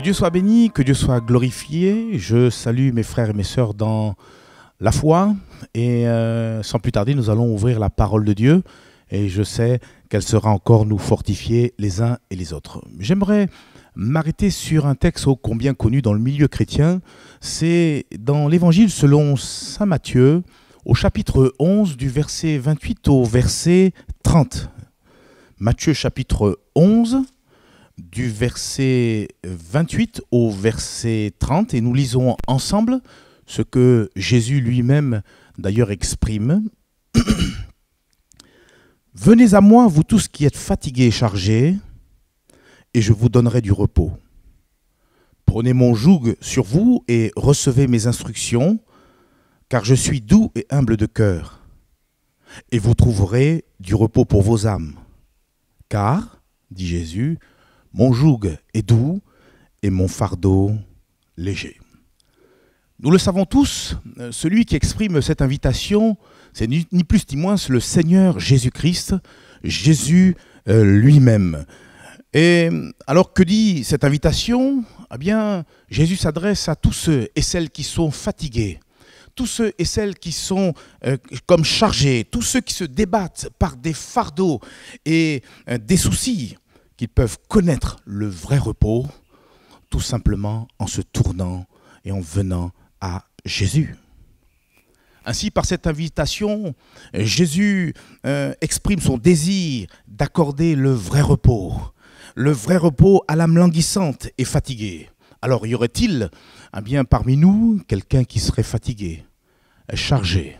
Que Dieu soit béni, que Dieu soit glorifié. Je salue mes frères et mes sœurs dans la foi. Et sans plus tarder, nous allons ouvrir la parole de Dieu. Et je sais qu'elle sera encore nous fortifier les uns et les autres. J'aimerais m'arrêter sur un texte ô combien connu dans le milieu chrétien. C'est dans l'Évangile selon saint Matthieu, au chapitre 11, du verset 28 au verset 30. Matthieu chapitre 11, du verset 28 au verset 30, et nous lisons ensemble ce que Jésus lui-même d'ailleurs exprime. « Venez à moi, vous tous qui êtes fatigués et chargés, et je vous donnerai du repos. Prenez mon joug sur vous et recevez mes instructions, car je suis doux et humble de cœur, et vous trouverez du repos pour vos âmes. Car, dit Jésus, mon joug est doux et mon fardeau léger. » Nous le savons tous, celui qui exprime cette invitation, c'est ni plus ni moins le Seigneur Jésus-Christ, Jésus lui-même. Et alors que dit cette invitation ? Eh bien, Jésus s'adresse à tous ceux et celles qui sont fatigués, tous ceux et celles qui sont comme chargés, tous ceux qui se débattent par des fardeaux et des soucis, qu'ils peuvent connaître le vrai repos, tout simplement en se tournant et en venant à Jésus. Ainsi, par cette invitation, Jésus exprime son désir d'accorder le vrai repos à l'âme languissante et fatiguée. Alors, y aurait-il bien parmi nous quelqu'un qui serait fatigué, chargé,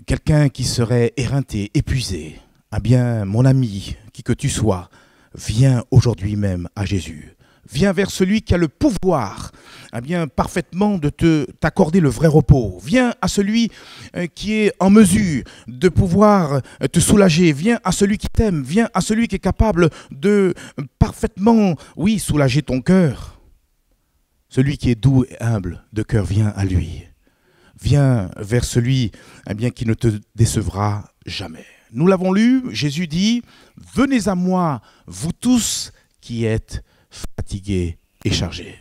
quelqu'un qui serait éreinté, épuisé? Eh bien, mon ami, qui que tu sois, viens aujourd'hui même à Jésus. Viens vers celui qui a le pouvoir parfaitement de t'accorder le vrai repos. Viens à celui qui est en mesure de pouvoir te soulager. Viens à celui qui t'aime. Viens à celui qui est capable de parfaitement, soulager ton cœur. Celui qui est doux et humble de cœur, viens à lui. Viens vers celui qui ne te décevra jamais. Nous l'avons lu, Jésus dit « Venez à moi, vous tous qui êtes fatigués et chargés ».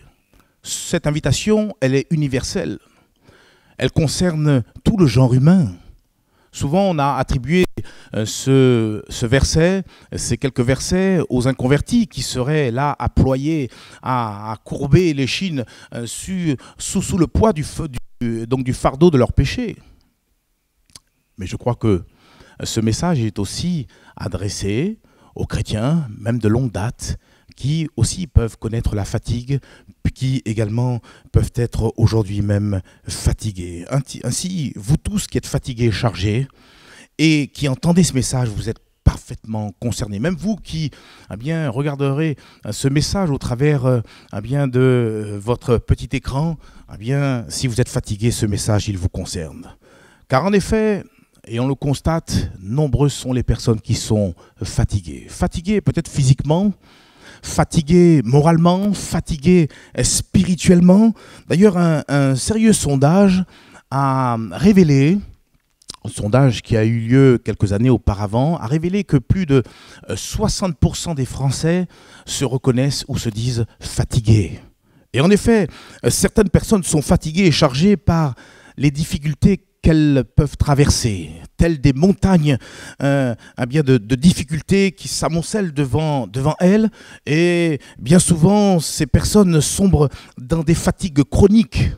Cette invitation, elle est universelle. Elle concerne tout le genre humain. Souvent, on a attribué ce verset, ces quelques versets, aux inconvertis qui seraient là à ployer, à courber l'échine sous le poids du fardeau de leur péché. Mais je crois que ce message est aussi adressé aux chrétiens, même de longue date, qui aussi peuvent connaître la fatigue, qui également peuvent être aujourd'hui même fatigués. Ainsi, vous tous qui êtes fatigués et chargés, et qui entendez ce message, vous êtes parfaitement concernés. Même vous qui regarderez ce message au travers de votre petit écran, si vous êtes fatigué, ce message, il vous concerne. Car en effet, et on le constate, nombreuses sont les personnes qui sont fatiguées. Fatiguées peut-être physiquement, fatiguées moralement, fatiguées spirituellement. D'ailleurs, un sérieux sondage a révélé, un sondage qui a eu lieu quelques années auparavant, a révélé que plus de 60% des Français se reconnaissent ou se disent fatigués. Et en effet, certaines personnes sont fatiguées et chargées par les difficultés qu'elles peuvent traverser, telles des montagnes de difficultés qui s'amoncellent devant elles. Et bien souvent, ces personnes sombrent dans des fatigues chroniques.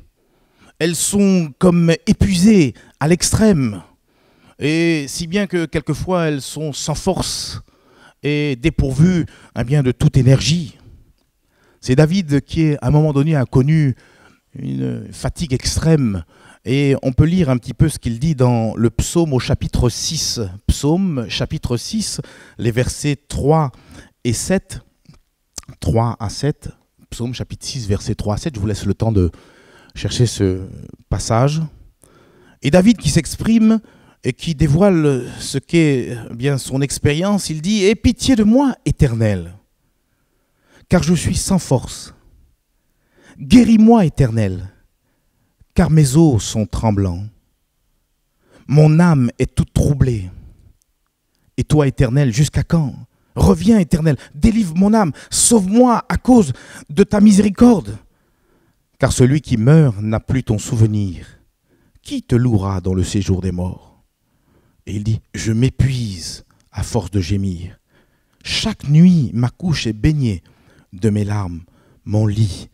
Elles sont comme épuisées à l'extrême. Et si bien que quelquefois, elles sont sans force et dépourvues de toute énergie. C'est David qui, à un moment donné, a connu une fatigue extrême. Et on peut lire un petit peu ce qu'il dit dans le psaume au chapitre 6. Psaume, chapitre 6, les versets 3 et 7. 3 à 7. Psaume, chapitre 6, versets 3 à 7. Je vous laisse le temps de chercher ce passage. Et David qui s'exprime et qui dévoile ce qu'est son expérience, il dit « Aie pitié de moi, Éternel, car je suis sans force. Guéris-moi, Éternel, car mes os sont tremblants. Mon âme est toute troublée. Et toi, Éternel, jusqu'à quand Reviens, Éternel, délivre mon âme, sauve-moi à cause de ta miséricorde. Car celui qui meurt n'a plus ton souvenir. Qui te louera dans le séjour des morts? Et il dit, je m'épuise à force de gémir. Chaque nuit, ma couche est baignée de mes larmes. Mon lit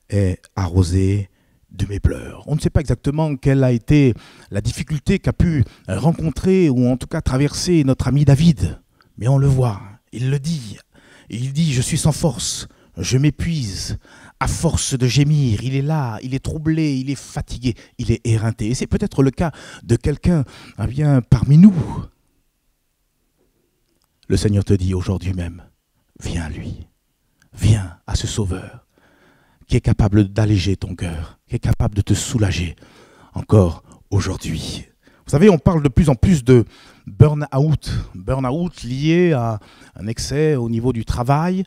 est arrosé de mes pleurs. On ne sait pas exactement quelle a été la difficulté qu'a pu rencontrer ou en tout cas traverser notre ami David. Mais on le voit, il le dit. Il dit, je suis sans force, je m'épuise à force de gémir. Il est là, il est troublé, il est fatigué, il est éreinté. Et c'est peut-être le cas de quelqu'un parmi nous. Le Seigneur te dit aujourd'hui même, viens à lui, viens à ce Sauveur qui est capable d'alléger ton cœur, qui est capable de te soulager encore aujourd'hui. Vous savez, on parle de plus en plus de burn-out lié à un excès au niveau du travail.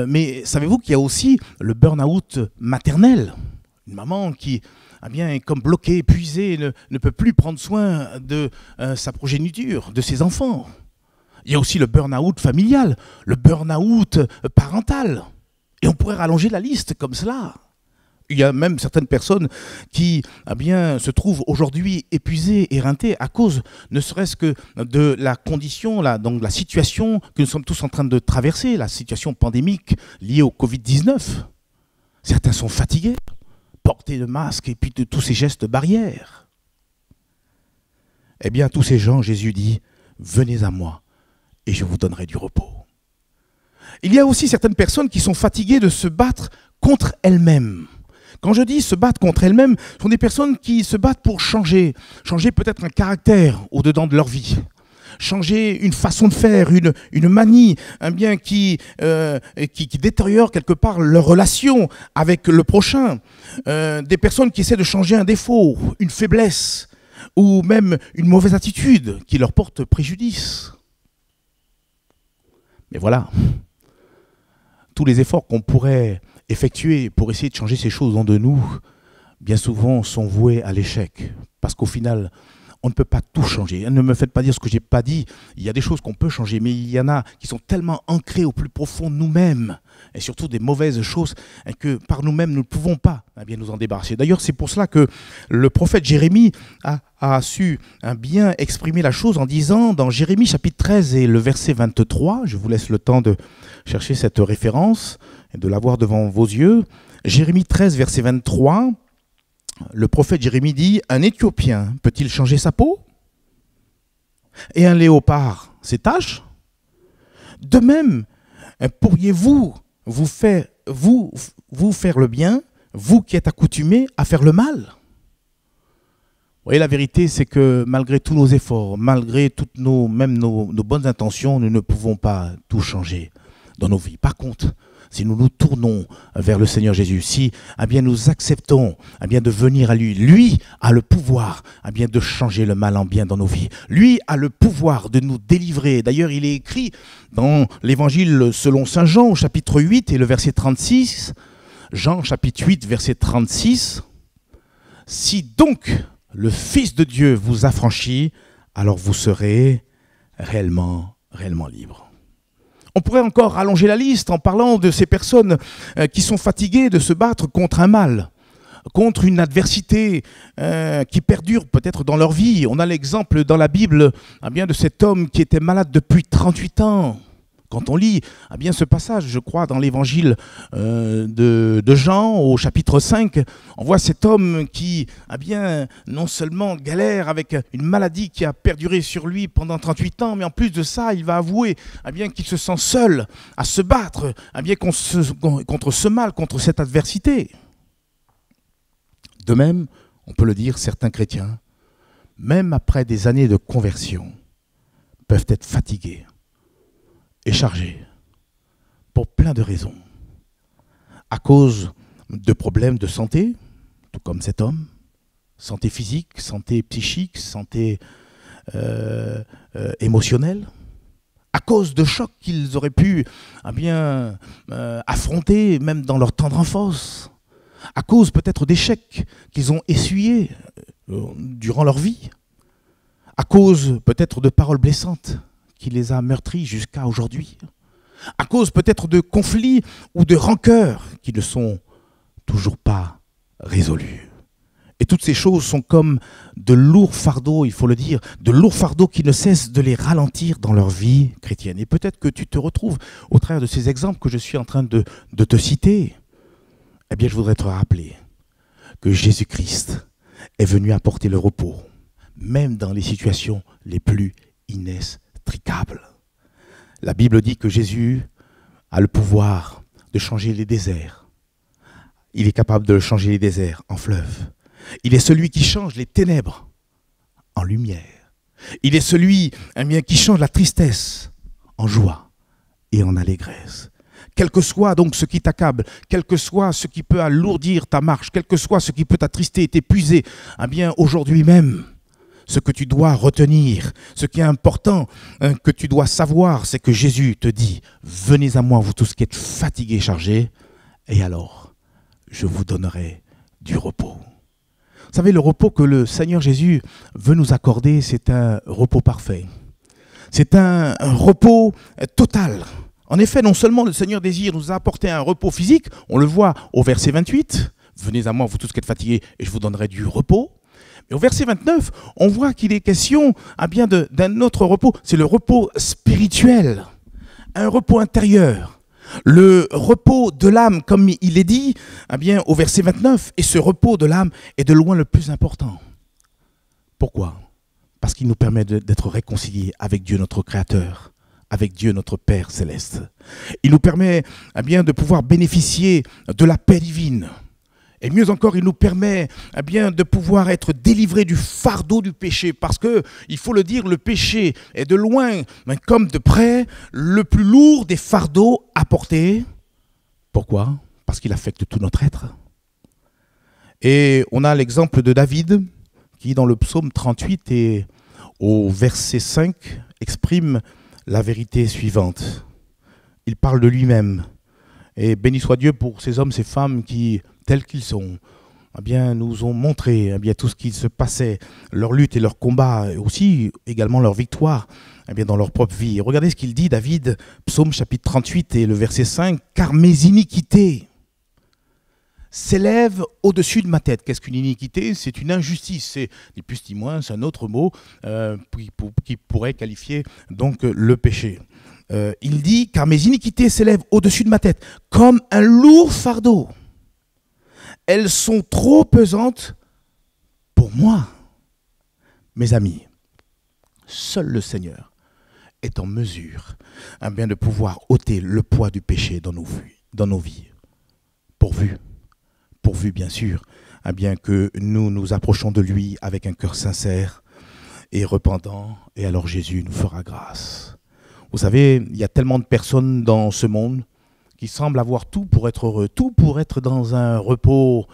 Mais savez-vous qu'il y a aussi le burn-out maternel? Une maman qui est comme bloquée, épuisée, ne peut plus prendre soin de sa progéniture, de ses enfants. Il y a aussi le burn-out familial, le burn-out parental. Et on pourrait rallonger la liste comme cela. Il y a même certaines personnes qui se trouvent aujourd'hui épuisées, éreintées à cause ne serait-ce que de la condition, donc la situation que nous sommes tous en train de traverser, la situation pandémique liée au Covid-19. Certains sont fatigués, portés de masques et puis de tous ces gestes barrières. Eh bien, à tous ces gens, Jésus dit, venez à moi et je vous donnerai du repos. Il y a aussi certaines personnes qui sont fatiguées de se battre contre elles-mêmes. Quand je dis se battre contre elles-mêmes, ce sont des personnes qui se battent pour changer peut-être un caractère au-dedans de leur vie, changer une façon de faire, une manie, qui détériore quelque part leur relation avec le prochain, des personnes qui essaient de changer un défaut, une faiblesse, ou même une mauvaise attitude qui leur porte préjudice. Mais voilà, tous les efforts qu'on pourrait effectuer pour essayer de changer ces choses en de nous, bien souvent sont voués à l'échec. Parce qu'au final, on ne peut pas tout changer. Ne me faites pas dire ce que je n'ai pas dit. Il y a des choses qu'on peut changer, mais il y en a qui sont tellement ancrées au plus profond de nous-mêmes, et surtout des mauvaises choses, que par nous-mêmes, nous ne pouvons pas nous en débarrasser. D'ailleurs, c'est pour cela que le prophète Jérémie a su bien exprimer la chose en disant, dans Jérémie chapitre 13 et le verset 23, je vous laisse le temps de chercher cette référence et de l'avoir devant vos yeux. Jérémie 13, verset 23, le prophète Jérémie dit, « Un Éthiopien peut-il changer sa peau? Et un léopard ses taches? De même, pourriez-vous vous faire le bien, vous qui êtes accoutumés à faire le mal ?» Vous voyez, la vérité, c'est que malgré tous nos efforts, malgré toutes nos bonnes intentions, nous ne pouvons pas tout changer dans nos vies. Par contre, si nous nous tournons vers le Seigneur Jésus, si nous acceptons de venir à lui, lui a le pouvoir de changer le mal en bien dans nos vies. Lui a le pouvoir de nous délivrer. D'ailleurs, il est écrit dans l'évangile selon saint Jean, au chapitre 8 et le verset 36, Jean chapitre 8, verset 36, « Si donc le Fils de Dieu vous affranchit, alors vous serez réellement libre. » On pourrait encore rallonger la liste en parlant de ces personnes qui sont fatiguées de se battre contre un mal, contre une adversité qui perdure peut-être dans leur vie. On a l'exemple dans la Bible de cet homme qui était malade depuis 38 ans. Quand on lit ce passage, je crois, dans l'évangile de Jean, au chapitre 5, on voit cet homme qui non seulement galère avec une maladie qui a perduré sur lui pendant 38 ans, mais en plus de ça, il va avouer qu'il se sent seul à se battre contre ce mal, contre cette adversité. De même, on peut le dire, certains chrétiens, même après des années de conversion, peuvent être fatigués et chargés pour plein de raisons. À cause de problèmes de santé, tout comme cet homme, santé physique, santé psychique, santé émotionnelle, à cause de chocs qu'ils auraient pu affronter même dans leur tendre enfance, à cause peut-être d'échecs qu'ils ont essuyés durant leur vie, à cause peut-être de paroles blessantes qui les a meurtris jusqu'à aujourd'hui. à cause peut-être de conflits ou de rancœurs qui ne sont toujours pas résolus. Et toutes ces choses sont comme de lourds fardeaux, il faut le dire, de lourds fardeaux qui ne cessent de les ralentir dans leur vie chrétienne. Et peut-être que tu te retrouves au travers de ces exemples que je suis en train de te citer. Eh bien, je voudrais te rappeler que Jésus-Christ est venu apporter le repos, même dans les situations les plus inextricables. La Bible dit que Jésus a le pouvoir de changer les déserts. Il est capable de changer les déserts en fleuves. Il est celui qui change les ténèbres en lumière. Il est celui qui change la tristesse en joie et en allégresse. Quel que soit donc ce qui t'accable, quel que soit ce qui peut alourdir ta marche, quel que soit ce qui peut t'attrister et t'épuiser, aujourd'hui même, ce que tu dois retenir, ce qui est important, que tu dois savoir, c'est que Jésus te dit « Venez à moi, vous tous qui êtes fatigués et chargés, et alors je vous donnerai du repos. » Vous savez, le repos que le Seigneur Jésus veut nous accorder, c'est un repos parfait. C'est un repos total. En effet, non seulement le Seigneur désire nous apporter un repos physique, on le voit au verset 28, « Venez à moi, vous tous qui êtes fatigués, et je vous donnerai du repos. » Et au verset 29, on voit qu'il est question d'un autre repos, c'est le repos spirituel, un repos intérieur. Le repos de l'âme, comme il est dit au verset 29, et ce repos de l'âme est de loin le plus important. Pourquoi? Parce qu'il nous permet d'être réconciliés avec Dieu notre Créateur, avec Dieu notre Père Céleste. Il nous permet de pouvoir bénéficier de la paix divine. Et mieux encore, il nous permet de pouvoir être délivrés du fardeau du péché. Parce que, il faut le dire, le péché est de loin, comme de près, le plus lourd des fardeaux à porter. Pourquoi? Parce qu'il affecte tout notre être. Et on a l'exemple de David, qui dans le psaume 38 et au verset 5, exprime la vérité suivante. Il parle de lui-même. Et béni soit Dieu pour ces hommes, ces femmes qui, tels qu'ils sont, nous ont montré tout ce qui se passait, leur lutte et leur combat, et aussi également leur victoire dans leur propre vie. Regardez ce qu'il dit, David, psaume chapitre 38 et le verset 5, « Car mes iniquités s'élèvent au-dessus de ma tête. » Qu'est-ce qu'une iniquité? C'est une injustice, c'est ni plus ni moins, c'est un autre mot qui pourrait qualifier donc le péché. Il dit, car mes iniquités s'élèvent au-dessus de ma tête, comme un lourd fardeau. Elles sont trop pesantes pour moi. Mes amis, seul le Seigneur est en mesure de pouvoir ôter le poids du péché dans nos vies. Pourvu bien sûr, que nous nous approchons de lui avec un cœur sincère et repentant, et alors Jésus nous fera grâce. Vous savez, il y a tellement de personnes dans ce monde qui semblent avoir tout pour être heureux, tout pour être dans un repos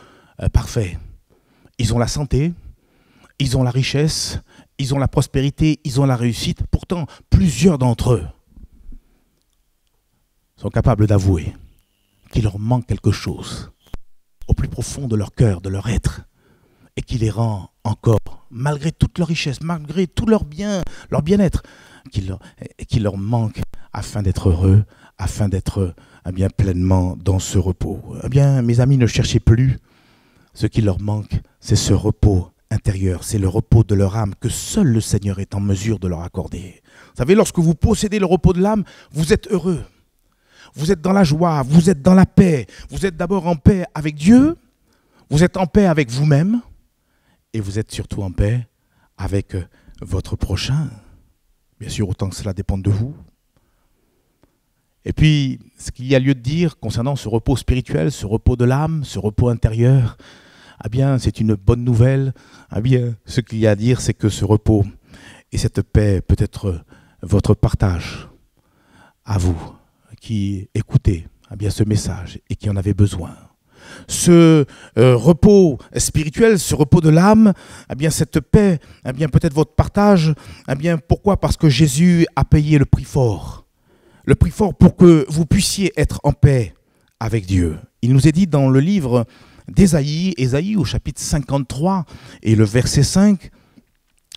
parfait. Ils ont la santé, ils ont la richesse, ils ont la prospérité, ils ont la réussite. Pourtant, plusieurs d'entre eux sont capables d'avouer qu'il leur manque quelque chose au plus profond de leur cœur, de leur être, et qui les rend encore, malgré toute leur richesse, malgré tout leur bien-être, qui leur manque afin d'être heureux, afin d'être pleinement dans ce repos. Mes amis, ne cherchez plus. Ce qui leur manque, c'est ce repos intérieur, c'est le repos de leur âme que seul le Seigneur est en mesure de leur accorder. Vous savez, lorsque vous possédez le repos de l'âme, vous êtes heureux. Vous êtes dans la joie, vous êtes dans la paix. Vous êtes d'abord en paix avec Dieu, vous êtes en paix avec vous-même, et vous êtes surtout en paix avec votre prochain. Bien sûr, autant que cela dépend de vous. Et puis, ce qu'il y a lieu de dire concernant ce repos spirituel, ce repos de l'âme, ce repos intérieur, c'est une bonne nouvelle. Ce qu'il y a à dire, c'est que ce repos et cette paix peut être votre partage à vous qui écoutez ce message et qui en avez besoin. Ce repos spirituel, ce repos de l'âme, cette paix, peut-être votre partage. Pourquoi? Parce que Jésus a payé le prix fort. Le prix fort pour que vous puissiez être en paix avec Dieu. Il nous est dit dans le livre d'Ésaïe, Ésaïe au chapitre 53 et le verset 5,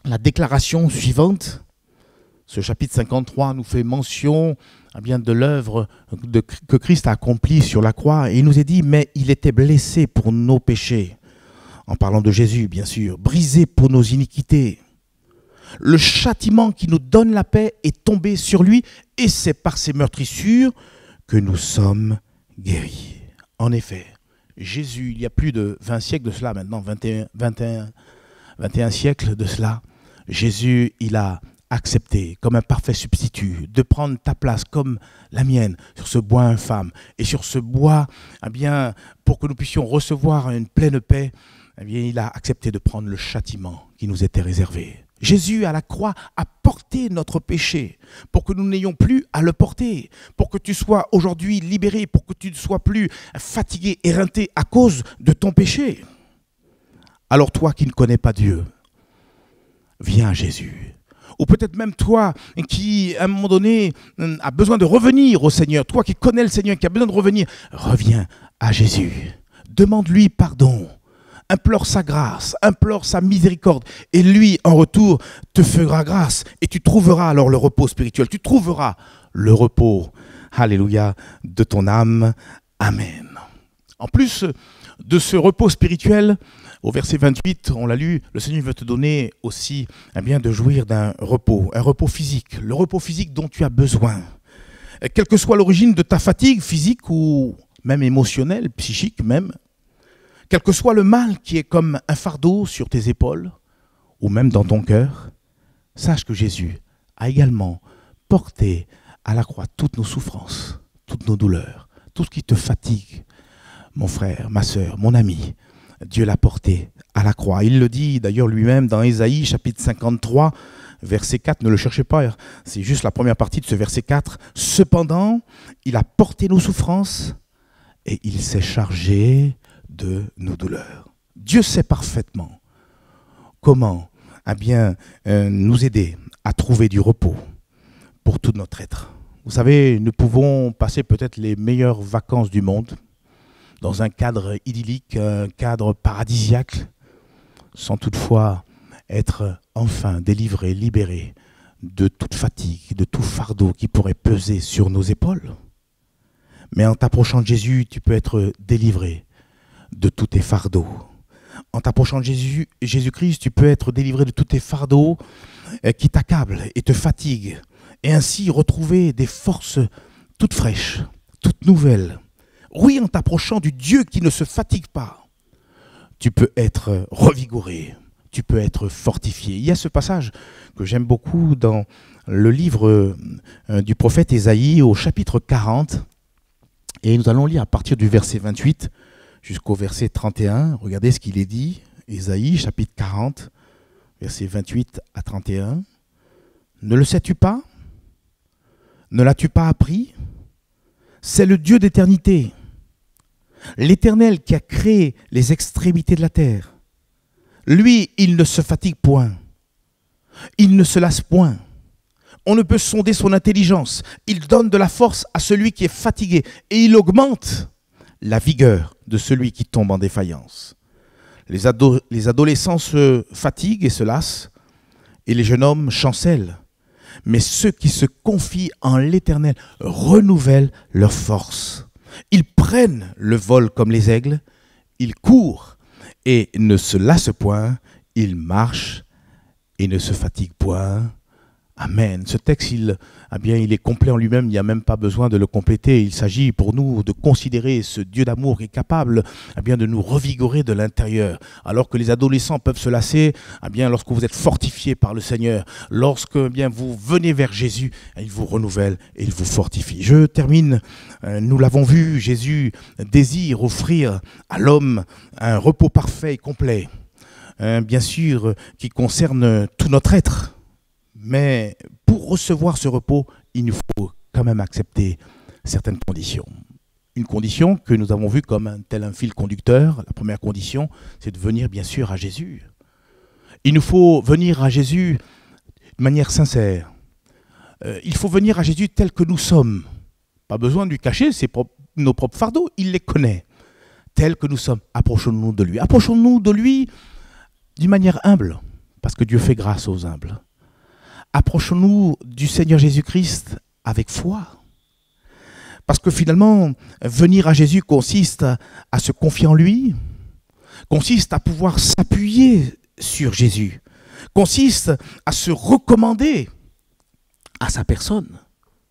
la déclaration suivante. Ce chapitre 53 nous fait mention bien, de l'œuvre que Christ a accomplie sur la croix. Et il nous est dit, mais il était blessé pour nos péchés. En parlant de Jésus, bien sûr, brisé pour nos iniquités. Le châtiment qui nous donne la paix est tombé sur lui et c'est par ses meurtrissures que nous sommes guéris. En effet, Jésus, il y a plus de 20 siècles de cela maintenant, 21 siècles de cela, Jésus, il a accepté comme un parfait substitut de prendre ta place comme la mienne sur ce bois infâme. Et sur ce bois, eh bien, pour que nous puissions recevoir une pleine paix, eh bien, il a accepté de prendre le châtiment qui nous était réservé. Jésus à la croix a porté notre péché pour que nous n'ayons plus à le porter, pour que tu sois aujourd'hui libéré, pour que tu ne sois plus fatigué, éreinté à cause de ton péché. Alors toi qui ne connais pas Dieu, viens à Jésus. Ou peut-être même toi qui, à un moment donné, a besoin de revenir au Seigneur, toi qui connais le Seigneur, qui a besoin de revenir, reviens à Jésus. Demande-lui pardon. Implore sa grâce, implore sa miséricorde. Et lui, en retour, te fera grâce. Et tu trouveras alors le repos spirituel. Tu trouveras le repos, alléluia, de ton âme. Amen. En plus de ce repos spirituel, au verset 28, on l'a lu, le Seigneur veut te donner aussi bien, de jouir d'un repos, un repos physique. Le repos physique dont tu as besoin. Quelle que soit l'origine de ta fatigue physique ou même émotionnelle, psychique même, quel que soit le mal qui est comme un fardeau sur tes épaules ou même dans ton cœur, sache que Jésus a également porté à la croix toutes nos souffrances, toutes nos douleurs, tout ce qui te fatigue. Mon frère, ma sœur, mon ami, Dieu l'a porté à la croix. Il le dit d'ailleurs lui-même dans Ésaïe chapitre 53, verset 4, ne le cherchez pas, c'est juste la première partie de ce verset 4. Cependant, il a porté nos souffrances et il s'est chargé de nos douleurs. Dieu sait parfaitement comment nous aider à trouver du repos pour tout notre être. Vous savez, nous pouvons passer peut-être les meilleures vacances du monde dans un cadre idyllique, un cadre paradisiaque, sans toutefois être enfin délivrés, libérés de toute fatigue, de tout fardeau qui pourrait peser sur nos épaules. Mais en t'approchant de Jésus, tu peux être délivré de tous tes fardeaux. En t'approchant de Jésus-Christ, tu peux être délivré de tous tes fardeaux qui t'accablent et te fatiguent, et ainsi retrouver des forces toutes fraîches, toutes nouvelles. Oui, en t'approchant du Dieu qui ne se fatigue pas, tu peux être revigoré, tu peux être fortifié. Il y a ce passage que j'aime beaucoup dans le livre du prophète Ésaïe au chapitre 40, et nous allons lire à partir du verset 28 jusqu'au verset 31. Regardez ce qu'il est dit, Ésaïe chapitre 40, versets 28 à 31. Ne le sais-tu pas? Ne l'as-tu pas appris? C'est le Dieu d'éternité, l'Éternel qui a créé les extrémités de la terre. Lui, il ne se fatigue point, il ne se lasse point. On ne peut sonder son intelligence. Il donne de la force à celui qui est fatigué et il augmente la vigueur de celui qui tombe en défaillance. Les adolescents se fatiguent et se lassent et les jeunes hommes chancellent. Mais ceux qui se confient en l'Éternel renouvellent leur force. Ils prennent le vol comme les aigles, ils courent et ne se lassent point, ils marchent et ne se fatiguent point. Amen. Ce texte, il est complet en lui-même, il n'y a même pas besoin de le compléter. Il s'agit pour nous de considérer ce Dieu d'amour qui est capable de nous revigorer de l'intérieur. Alors que les adolescents peuvent se lasser, lorsque vous êtes fortifiés par le Seigneur, lorsque vous venez vers Jésus, il vous renouvelle et il vous fortifie. Je termine, nous l'avons vu, Jésus désire offrir à l'homme un repos parfait et complet, bien sûr, qui concerne tout notre être. Mais pour recevoir ce repos, il nous faut quand même accepter certaines conditions. Une condition que nous avons vue comme un fil conducteur. La première condition, c'est de venir bien sûr à Jésus. Il nous faut venir à Jésus de manière sincère. Il faut venir à Jésus tel que nous sommes. Pas besoin de lui cacher nos propres fardeaux, il les connaît. Tel que nous sommes, approchons-nous de lui. Approchons-nous de lui d'une manière humble, parce que Dieu fait grâce aux humbles. Approchons-nous du Seigneur Jésus-Christ avec foi. Parce que finalement, venir à Jésus consiste à se confier en lui, consiste à pouvoir s'appuyer sur Jésus, consiste à se recommander à sa personne.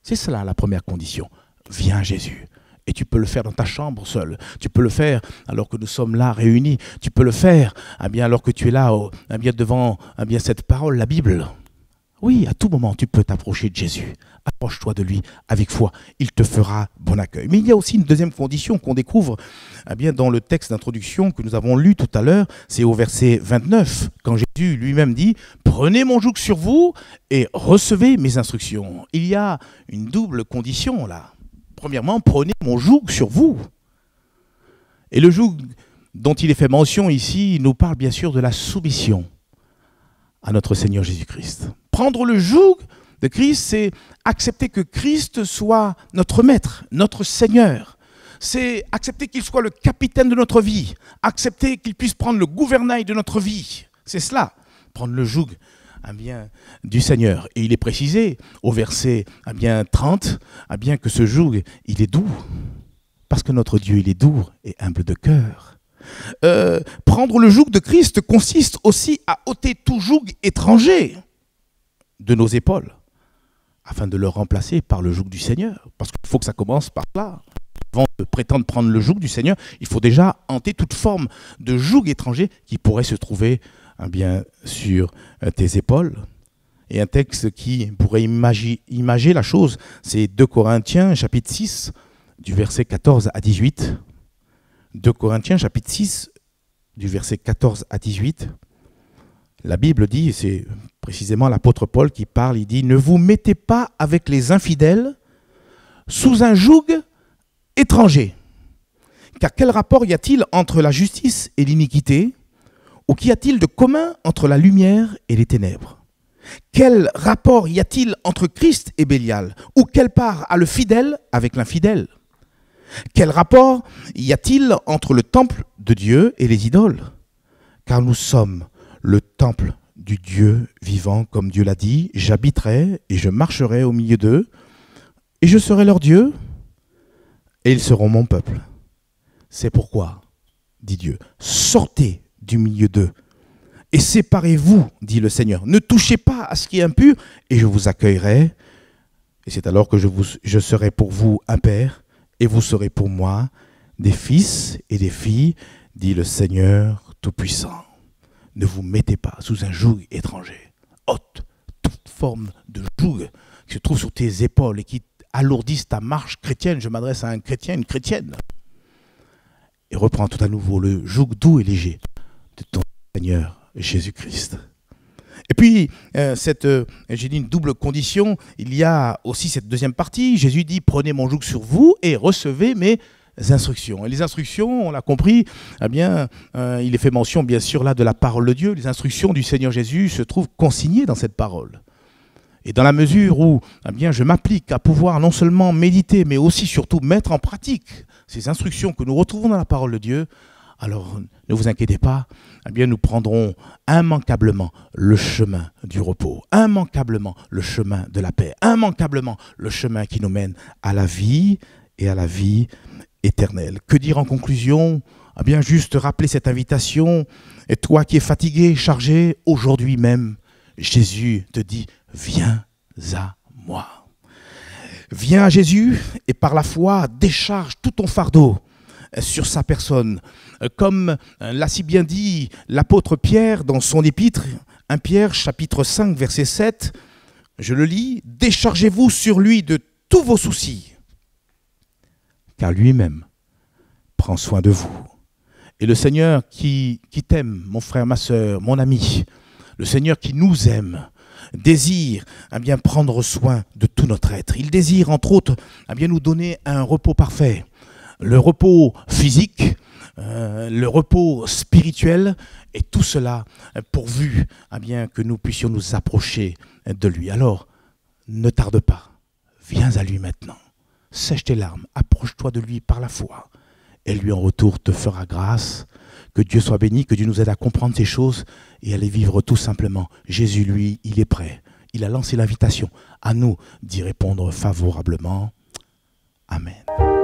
C'est cela la première condition. Viens à Jésus. Et tu peux le faire dans ta chambre seul. Tu peux le faire alors que nous sommes là réunis. Tu peux le faire alors que tu es là devant cette parole, la Bible. Oui, à tout moment, tu peux t'approcher de Jésus. Approche-toi de lui avec foi. Il te fera bon accueil. Mais il y a aussi une deuxième condition qu'on découvre dans le texte d'introduction que nous avons lu tout à l'heure. C'est au verset 29, quand Jésus lui-même dit « Prenez mon joug sur vous et recevez mes instructions ». Il y a une double condition là. Premièrement, prenez mon joug sur vous. Et le joug dont il est fait mention ici, il nous parle bien sûr de la soumission à notre Seigneur Jésus-Christ. Prendre le joug de Christ, c'est accepter que Christ soit notre maître, notre Seigneur. C'est accepter qu'il soit le capitaine de notre vie, accepter qu'il puisse prendre le gouvernail de notre vie. C'est cela, prendre le joug du Seigneur. Et il est précisé au verset 30 que ce joug, il est doux, parce que notre Dieu, il est doux et humble de cœur. Prendre le joug de Christ consiste aussi à ôter tout joug étranger de nos épaules, afin de le remplacer par le joug du Seigneur. Parce qu'il faut que ça commence par là. Avant de prétendre prendre le joug du Seigneur, il faut déjà ôter toute forme de joug étranger qui pourrait se trouver sur tes épaules. Et un texte qui pourrait imager la chose, c'est 2 Corinthiens chapitre 6, du verset 14 à 18. 2 Corinthiens chapitre 6, du verset 14 à 18. La Bible dit, c'est précisément l'apôtre Paul qui parle, il dit « Ne vous mettez pas avec les infidèles sous un joug étranger. Car quel rapport y a-t-il entre la justice et l'iniquité ? Ou qu'y a-t-il de commun entre la lumière et les ténèbres ? Quel rapport y a-t-il entre Christ et Bélial ? Ou quelle part a le fidèle avec l'infidèle ? Quel rapport y a-t-il entre le temple de Dieu et les idoles ? Car nous sommes le temple du Dieu vivant, comme Dieu l'a dit, j'habiterai et je marcherai au milieu d'eux, et je serai leur Dieu, et ils seront mon peuple. C'est pourquoi, dit Dieu, sortez du milieu d'eux, et séparez-vous, dit le Seigneur. Ne touchez pas à ce qui est impur, et je vous accueillerai, et c'est alors que je serai pour vous un père, et vous serez pour moi des fils et des filles, dit le Seigneur Tout-Puissant. Ne vous mettez pas sous un joug étranger. Ôte toute forme de joug qui se trouve sur tes épaules et qui alourdissent ta marche chrétienne. Je m'adresse à un chrétien, une chrétienne. Et reprends tout à nouveau le joug doux et léger de ton Seigneur Jésus-Christ. Et puis, j'ai dit une double condition. Il y a aussi cette deuxième partie. Jésus dit, prenez mon joug sur vous et recevez mes instructions. Et les instructions, on l'a compris, il est fait mention bien sûr là de la parole de Dieu. Les instructions du Seigneur Jésus se trouvent consignées dans cette parole. Et dans la mesure où je m'applique à pouvoir non seulement méditer, mais aussi surtout mettre en pratique ces instructions que nous retrouvons dans la parole de Dieu, alors ne vous inquiétez pas, nous prendrons immanquablement le chemin du repos, immanquablement le chemin de la paix, immanquablement le chemin qui nous mène à la vie et à la vie éternelle. Que dire en conclusion ? Juste rappeler cette invitation. Et toi qui es fatigué, chargé, aujourd'hui même, Jésus te dit, viens à moi. Viens à Jésus et par la foi, décharge tout ton fardeau sur sa personne. Comme l'a si bien dit l'apôtre Pierre dans son épître, 1 Pierre chapitre 5 verset 7, je le lis, déchargez-vous sur lui de tous vos soucis, car lui-même prend soin de vous. Et le Seigneur qui t'aime, mon frère, ma sœur, mon ami, le Seigneur qui nous aime, désire prendre soin de tout notre être. Il désire, entre autres, nous donner un repos parfait. Le repos physique, le repos spirituel, et tout cela pourvu que nous puissions nous approcher de lui. Alors, ne tarde pas, viens à lui maintenant. Sèche tes larmes, approche-toi de lui par la foi. Et lui en retour te fera grâce. Que Dieu soit béni, que Dieu nous aide à comprendre ces choses et à les vivre tout simplement. Jésus, lui, il est prêt. il a lancé l'invitation. À nous d'y répondre favorablement. Amen.